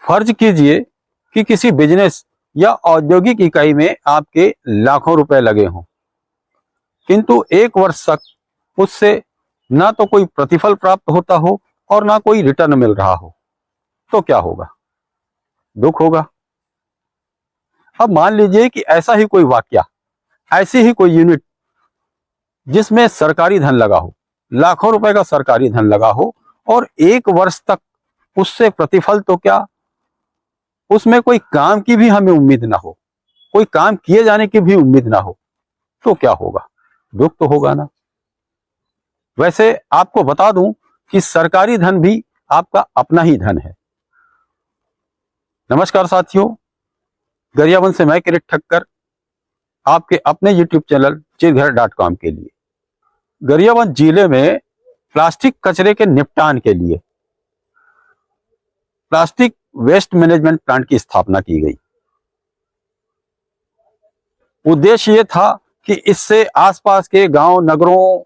फर्ज कीजिए कि किसी बिजनेस या औद्योगिक इकाई में आपके लाखों रुपए लगे हों, किंतु एक वर्ष तक उससे ना तो कोई प्रतिफल प्राप्त होता हो और ना कोई रिटर्न मिल रहा हो, तो क्या होगा? दुख होगा। अब मान लीजिए कि ऐसा ही कोई वाकया, ऐसी ही कोई यूनिट जिसमें सरकारी धन लगा हो, लाखों रुपए का सरकारी धन लगा हो, और एक वर्ष तक उससे प्रतिफल तो क्या, उसमें कोई काम की भी हमें उम्मीद ना हो, कोई काम किए जाने की भी उम्मीद ना हो, तो क्या होगा? दुख तो होगा ना। वैसे आपको बता दूं कि सरकारी धन भी आपका अपना ही धन है। नमस्कार साथियों, गरियाबंद से मैं किरीट ठक्कर, आपके अपने YouTube चैनल चिरघर.com के लिए गरियाबंद जिले में प्लास्टिक कचरे के निपटान के लिए प्लास्टिक वेस्ट मैनेजमेंट प्लांट की स्थापना की गई। उद्देश्य ये था कि इससे आसपास के गांव नगरों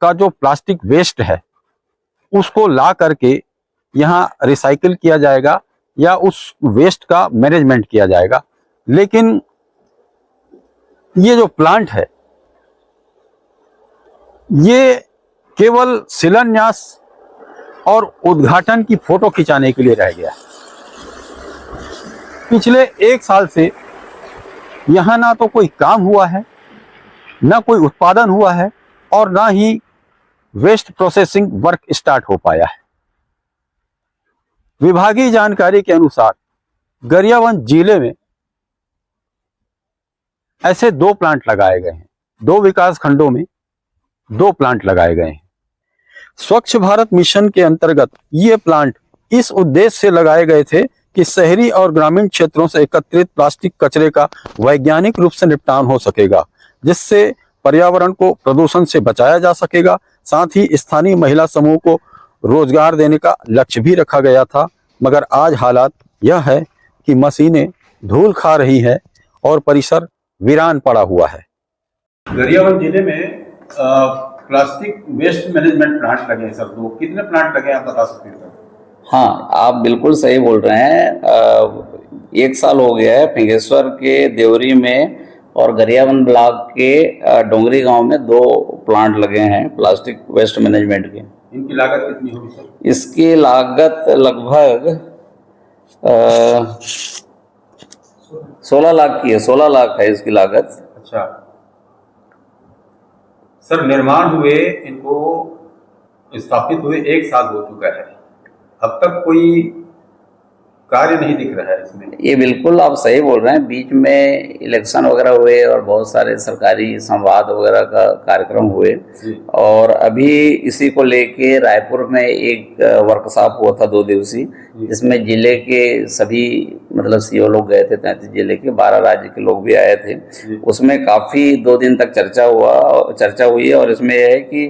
का जो प्लास्टिक वेस्ट है उसको ला करके यहाँ रिसाइकिल किया जाएगा या उस वेस्ट का मैनेजमेंट किया जाएगा। लेकिन ये जो प्लांट है ये केवल शिलान्यास और उद्घाटन की फोटो खिंचाने के लिए रह गया। पिछले एक साल से यहां ना तो कोई काम हुआ है, ना कोई उत्पादन हुआ है, और ना ही वेस्ट प्रोसेसिंग वर्क स्टार्ट हो पाया है। विभागीय जानकारी के अनुसार गरियाबंद जिले में ऐसे 2 प्लांट लगाए गए हैं, 2 विकास खंडों में 2 प्लांट लगाए गए हैं। स्वच्छ भारत मिशन के अंतर्गत ये प्लांट इस उद्देश्य से लगाए गए थे कि शहरी और ग्रामीण क्षेत्रों से एकत्रित प्लास्टिक कचरे का वैज्ञानिक रूप से निपटान हो सकेगा, जिससे पर्यावरण को प्रदूषण से बचाया जा सकेगा। साथ ही स्थानीय महिला समूह को रोजगार देने का लक्ष्य भी रखा गया था। मगर आज हालात यह है कि मशीनें धूल खा रही हैं और परिसर वीरान पड़ा हुआ है। गरियाबंद जिले में प्लास्टिक वेस्ट मैनेजमेंट प्लांट लगे हैं सर, 2। कितने प्लांट लगे हैं आप बता सकते हैं सर? हाँ, आप बिल्कुल सही बोल रहे हैं। 1 साल हो गया है फिंगेश्वर के देवरी में और गरियाबंद ब्लॉक के डोंगरी गांव में 2 प्लांट लगे हैं प्लास्टिक वेस्ट मैनेजमेंट के। इनकी लागत कितनी होगी सर? इसकी लागत लगभग 16 लाख की है। 16 लाख है इसकी लागत। अच्छा सर, निर्माण हुए इनको स्थापित हुए 1 साल हो चुका है, अब तक कोई कार्य नहीं दिख रहा है इसमें। ये बिल्कुल आप सही बोल रहे हैं। बीच में इलेक्शन वगैरह हुए और बहुत सारे सरकारी संवाद वगैरह का कार्यक्रम हुए, और अभी इसी को लेके रायपुर में एक वर्कशॉप हुआ था 2 दिवसीय, जिसमें जिले के सभी मतलब सीओ लोग गए थे, 33 जिले के 12 राज्य के लोग भी आए थे। उसमें काफ़ी 2 दिन तक चर्चा हुई है, और इसमें यह है कि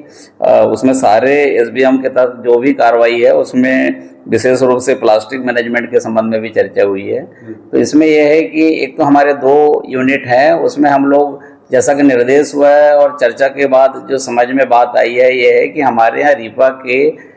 उसमें सारे एसबीएम के तहत जो भी कार्रवाई है उसमें विशेष रूप से प्लास्टिक मैनेजमेंट के संबंध में भी चर्चा हुई है। तो इसमें यह है कि एक तो हमारे 2 यूनिट हैं, उसमें हम लोग जैसा कि निर्देश हुआ है और चर्चा के बाद जो समझ में बात आई है ये है कि हमारे यहाँ रीपा के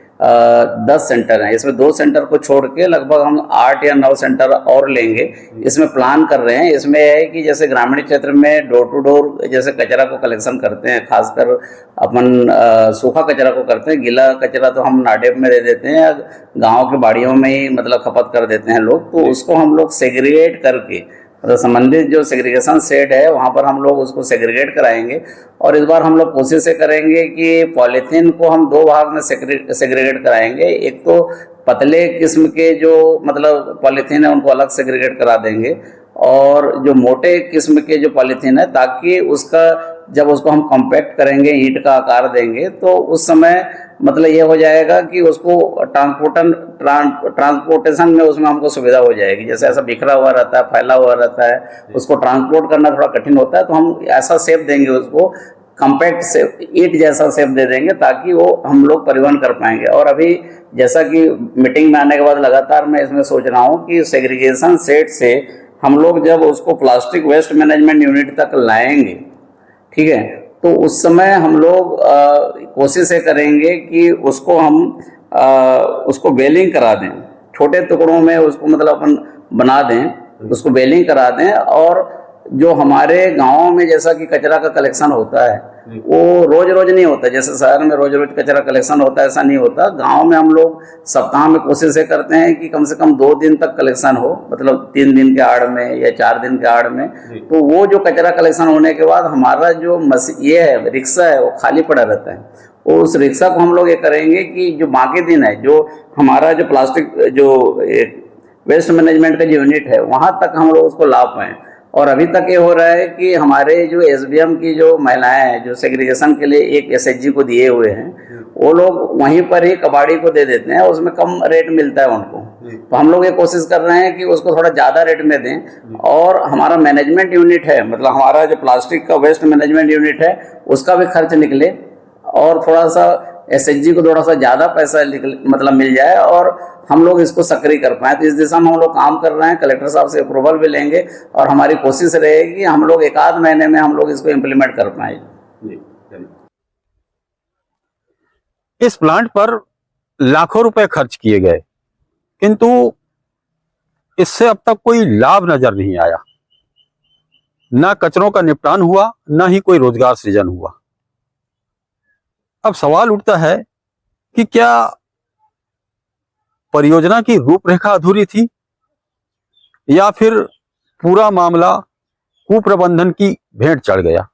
10 सेंटर हैं। इसमें 2 सेंटर को छोड़ के लगभग हम 8 या 9 सेंटर और लेंगे, इसमें प्लान कर रहे हैं। इसमें है कि जैसे ग्रामीण क्षेत्र में डोर टू डोर जैसे कचरा को कलेक्शन करते हैं, खासकर अपन सूखा कचरा को करते हैं, गीला कचरा तो हम नाडेप में दे देते हैं या गाँव के बाड़ियों में ही मतलब खपत कर देते हैं लोग, तो उसको हम लोग सेग्रीगेट करके मतलब संबंधित जो सेग्रीगेशन सेट है वहाँ पर हम लोग उसको सेग्रीगेट कराएंगे। और इस बार हम लोग कोशिश करेंगे कि पॉलीथीन को हम 2 भाग में सेग्रीगेट कराएंगे। एक तो पतले किस्म के जो मतलब पॉलीथीन है उनको अलग सेग्रीगेट करा देंगे, और जो मोटे किस्म के जो पॉलीथीन है ताकि उसका जब उसको हम कॉम्पैक्ट करेंगे, ईंट का आकार देंगे, तो उस समय मतलब ये हो जाएगा कि उसको ट्रांसपोर्टेशन में उसमें हमको सुविधा हो जाएगी। जैसे ऐसा बिखरा हुआ रहता है, फैला हुआ रहता है, उसको ट्रांसपोर्ट करना थोड़ा कठिन होता है, तो हम ऐसा शेप देंगे उसको, कॉम्पैक्ट शेप, ईंट जैसा शेप दे देंगे ताकि वो हम लोग परिवहन कर पाएंगे। और अभी जैसा कि मीटिंग में आने के बाद लगातार मैं इसमें सोच रहा हूँ कि सेग्रीगेशन सेट से हम लोग जब उसको प्लास्टिक वेस्ट मैनेजमेंट यूनिट तक लाएंगे, ठीक है, तो उस समय हम लोग कोशिश करेंगे कि उसको हम उसको बेलिंग करा दें, छोटे टुकड़ों में उसको मतलब अपन बना दें, उसको बेलिंग करा दें, और जो हमारे गाँव में जैसा कि कचरा का कलेक्शन होता है वो रोज रोज नहीं होता, जैसे शहर में रोज रोज कचरा कलेक्शन होता है ऐसा नहीं होता। गांव में हम लोग सप्ताह में कोशिश करते हैं कि कम से कम 2 दिन तक कलेक्शन हो, मतलब 3 दिन के आड़ में या 4 दिन के आड़ में। तो वो जो कचरा कलेक्शन होने के बाद हमारा जो ये है रिक्शा है वो खाली पड़ा रहता है। उस रिक्शा को हम लोग ये करेंगे कि जो बाकी दिन है, जो हमारा जो प्लास्टिक जो वेस्ट मैनेजमेंट का जो यूनिट है वहाँ तक हम लोग उसको ला पाएँ। और अभी तक ये हो रहा है कि हमारे जो एसबीएम की जो महिलाएं हैं जो सेग्रीगेशन के लिए एक एसएचजी को दिए हुए हैं, वो लोग वहीं पर ही कबाड़ी को दे देते हैं, उसमें कम रेट मिलता है उनको। तो हम लोग ये कोशिश कर रहे हैं कि उसको थोड़ा ज़्यादा रेट में दें, और हमारा मैनेजमेंट यूनिट है, मतलब हमारा जो प्लास्टिक का वेस्ट मैनेजमेंट यूनिट है उसका भी खर्च निकले, और थोड़ा सा एसएचजी को थोड़ा सा ज़्यादा पैसा मतलब मिल जाए, और हम लोग इसको सक्रिय कर पाएँ। तो इस दिशा में हम लोग काम कर रहे हैं। कलेक्टर साहब से अप्रूवल भी लेंगे, और हमारी कोशिश रहेगी हम लोग 1 आध महीने में हम लोग इसको इम्प्लीमेंट कर पाएँ। इस प्लांट पर लाखों रुपए खर्च किए गए, किंतु इससे अब तक कोई लाभ नजर नहीं आया। ना कचरों का निपटान हुआ, ना ही कोई रोजगार सृजन हुआ। अब सवाल उठता है कि क्या परियोजना की रूपरेखा अधूरी थी, या फिर पूरा मामला कुप्रबंधन की भेंट चढ़ गया।